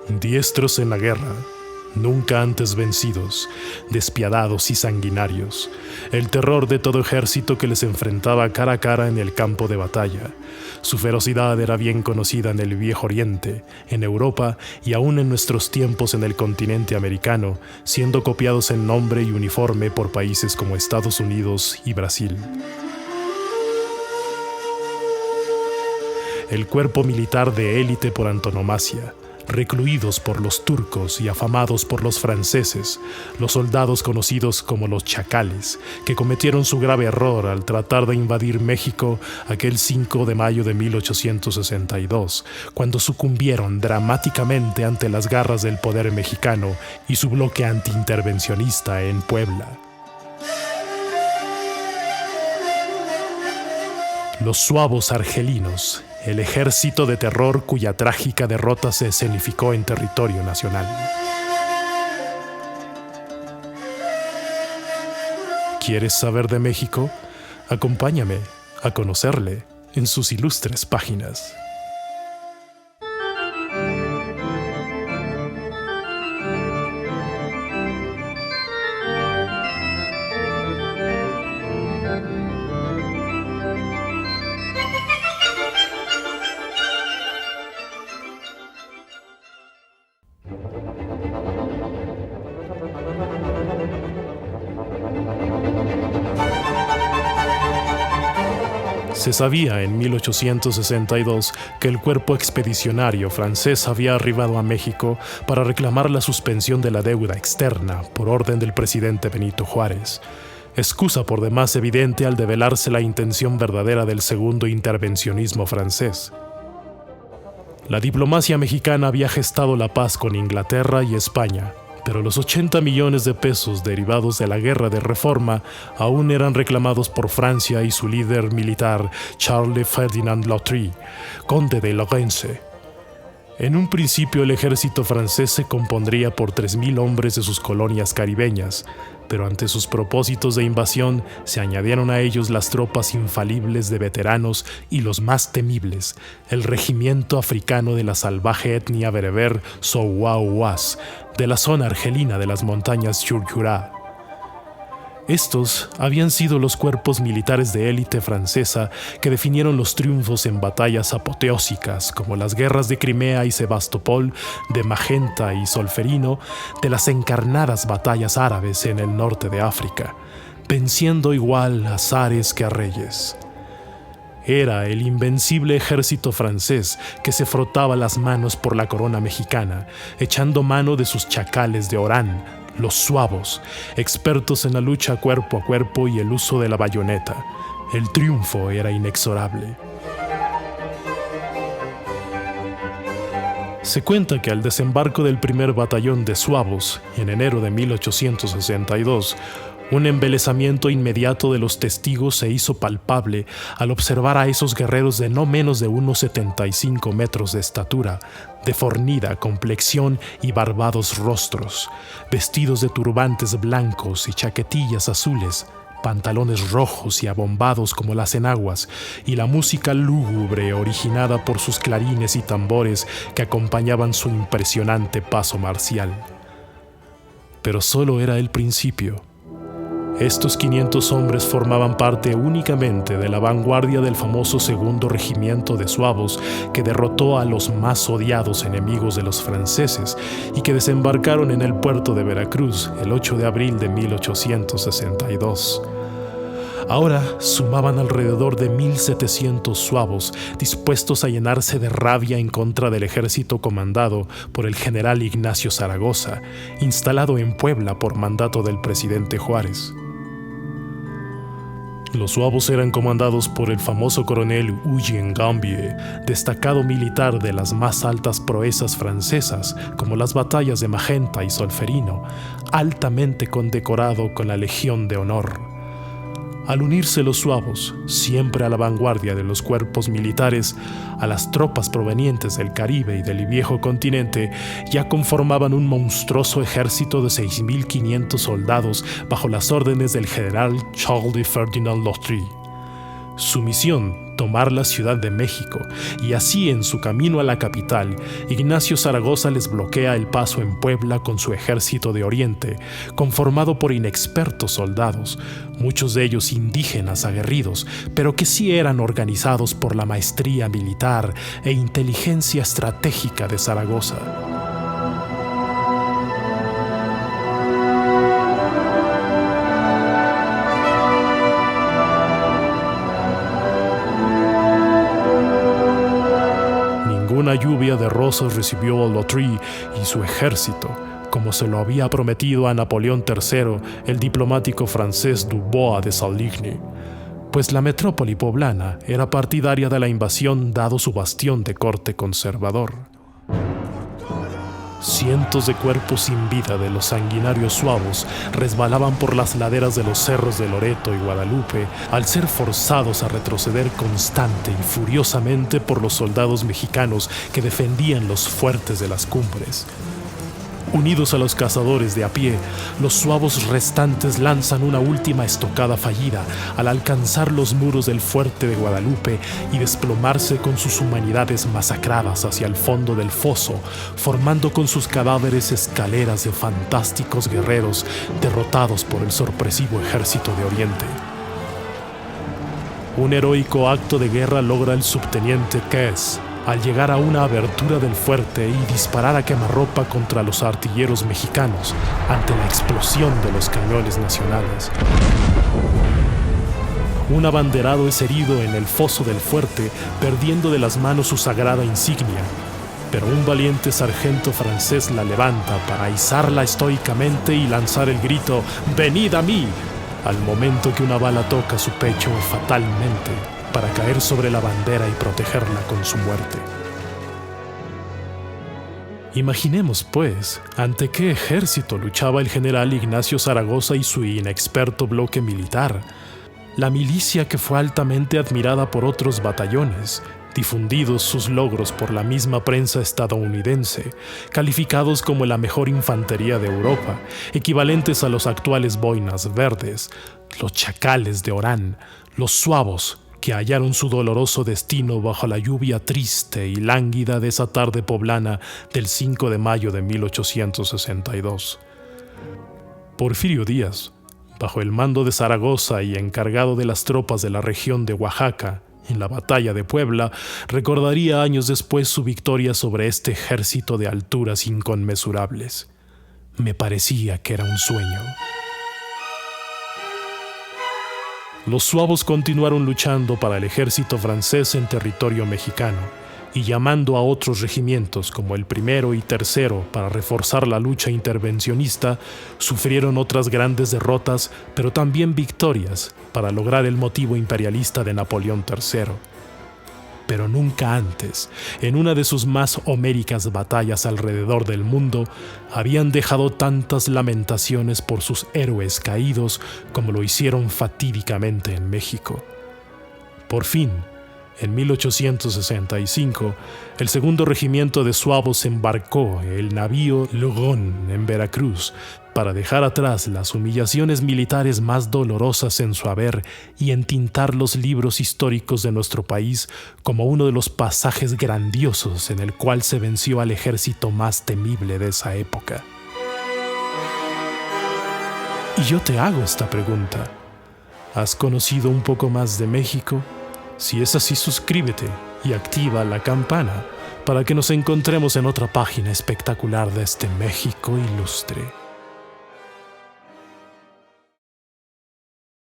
Diestros en la guerra, nunca antes vencidos, despiadados y sanguinarios, el terror de todo ejército que les enfrentaba cara a cara en el campo de batalla. Su ferocidad era bien conocida en el Viejo Oriente, en Europa y aún en nuestros tiempos en el continente americano, siendo copiados en nombre y uniforme por países como Estados Unidos y Brasil. El cuerpo militar de élite por antonomasia, recluidos por los turcos y afamados por los franceses, los soldados conocidos como los chacales, que cometieron su grave error al tratar de invadir México aquel 5 de mayo de 1862, cuando sucumbieron dramáticamente ante las garras del poder mexicano y su bloque antiintervencionista en Puebla. Los zuavos argelinos, el ejército de terror cuya trágica derrota se escenificó en territorio nacional. ¿Quieres saber de México? Acompáñame a conocerle en sus ilustres páginas. Se sabía en 1862 que el cuerpo expedicionario francés había arribado a México para reclamar la suspensión de la deuda externa por orden del presidente Benito Juárez, excusa por demás evidente al develarse la intención verdadera del segundo intervencionismo francés. La diplomacia mexicana había gestado la paz con Inglaterra y España, pero los 80 millones de pesos derivados de la Guerra de Reforma aún eran reclamados por Francia y su líder militar, Charles Ferdinand Lautry, conde de Lorraine. En un principio el ejército francés se compondría por 3.000 hombres de sus colonias caribeñas, pero ante sus propósitos de invasión se añadieron a ellos las tropas infalibles de veteranos y los más temibles, el regimiento africano de la salvaje etnia bereber Souaouas, de la zona argelina de las montañas Churchurá. Estos habían sido los cuerpos militares de élite francesa que definieron los triunfos en batallas apoteósicas como las guerras de Crimea y Sebastopol, de Magenta y Solferino, de las encarnadas batallas árabes en el norte de África, venciendo igual a zares que a reyes. Era el invencible ejército francés que se frotaba las manos por la corona mexicana, echando mano de sus chacales de Orán, los zuavos, expertos en la lucha cuerpo a cuerpo y el uso de la bayoneta. El triunfo era inexorable. Se cuenta que al desembarco del primer batallón de zuavos, en enero de 1862, un embelesamiento inmediato de los testigos se hizo palpable al observar a esos guerreros de no menos de unos 75 metros de estatura, de fornida complexión y barbados rostros, vestidos de turbantes blancos y chaquetillas azules, pantalones rojos y abombados como las enaguas, y la música lúgubre originada por sus clarines y tambores que acompañaban su impresionante paso marcial. Pero solo era el principio. Estos 500 hombres formaban parte únicamente de la vanguardia del famoso segundo regimiento de zuavos que derrotó a los más odiados enemigos de los franceses y que desembarcaron en el puerto de Veracruz el 8 de abril de 1862. Ahora sumaban alrededor de 1.700 zuavos dispuestos a llenarse de rabia en contra del ejército comandado por el general Ignacio Zaragoza, instalado en Puebla por mandato del presidente Juárez. Los zuavos eran comandados por el famoso coronel Eugène Gambier, destacado militar de las más altas proezas francesas, como las batallas de Magenta y Solferino, altamente condecorado con la Legión de Honor. Al unirse los zuavos, siempre a la vanguardia de los cuerpos militares, a las tropas provenientes del Caribe y del viejo continente, ya conformaban un monstruoso ejército de 6.500 soldados bajo las órdenes del general Charles Ferdinand Lautry. Su misión, tomar la Ciudad de México, y así en su camino a la capital, Ignacio Zaragoza les bloquea el paso en Puebla con su ejército de Oriente, conformado por inexpertos soldados, muchos de ellos indígenas aguerridos, pero que sí eran organizados por la maestría militar e inteligencia estratégica de Zaragoza. Una lluvia de rosas recibió a Lautry y su ejército, como se lo había prometido a Napoleón III, el diplomático francés Dubois de Saligny, pues la metrópoli poblana era partidaria de la invasión dado su bastión de corte conservador. Cientos de cuerpos sin vida de los sanguinarios suavos resbalaban por las laderas de los cerros de Loreto y Guadalupe al ser forzados a retroceder constante y furiosamente por los soldados mexicanos que defendían los fuertes de las cumbres. Unidos a los cazadores de a pie, los suavos restantes lanzan una última estocada fallida al alcanzar los muros del fuerte de Guadalupe y desplomarse con sus humanidades masacradas hacia el fondo del foso, formando con sus cadáveres escaleras de fantásticos guerreros derrotados por el sorpresivo ejército de Oriente. Un heroico acto de guerra logra el subteniente Kess al llegar a una abertura del fuerte y disparar a quemarropa contra los artilleros mexicanos ante la explosión de los cañones nacionales. Un abanderado es herido en el foso del fuerte, perdiendo de las manos su sagrada insignia, pero un valiente sargento francés la levanta para izarla estoicamente y lanzar el grito «¡Venid a mí!», al momento que una bala toca su pecho fatalmente, para caer sobre la bandera y protegerla con su muerte. Imaginemos, pues, ante qué ejército luchaba el general Ignacio Zaragoza y su inexperto bloque militar, la milicia que fue altamente admirada por otros batallones, difundidos sus logros por la misma prensa estadounidense, calificados como la mejor infantería de Europa, equivalentes a los actuales boinas verdes, los chacales de Orán, los suavos, que hallaron su doloroso destino bajo la lluvia triste y lánguida de esa tarde poblana del 5 de mayo de 1862. Porfirio Díaz, bajo el mando de Zaragoza y encargado de las tropas de la región de Oaxaca, en la batalla de Puebla, recordaría años después su victoria sobre este ejército de alturas inconmensurables. Me parecía que era un sueño. Los suavos continuaron luchando para el ejército francés en territorio mexicano y llamando a otros regimientos como el primero y tercero para reforzar la lucha intervencionista, sufrieron otras grandes derrotas, pero también victorias para lograr el motivo imperialista de Napoleón III. Pero nunca antes, en una de sus más homéricas batallas alrededor del mundo, habían dejado tantas lamentaciones por sus héroes caídos como lo hicieron fatídicamente en México. Por fin, en 1865, el segundo regimiento de suavos embarcó el navío Lugón en Veracruz para dejar atrás las humillaciones militares más dolorosas en su haber y entintar los libros históricos de nuestro país como uno de los pasajes grandiosos en el cual se venció al ejército más temible de esa época. Y yo te hago esta pregunta: ¿has conocido un poco más de México? Si es así, suscríbete y activa la campana para que nos encontremos en otra página espectacular de este México ilustre.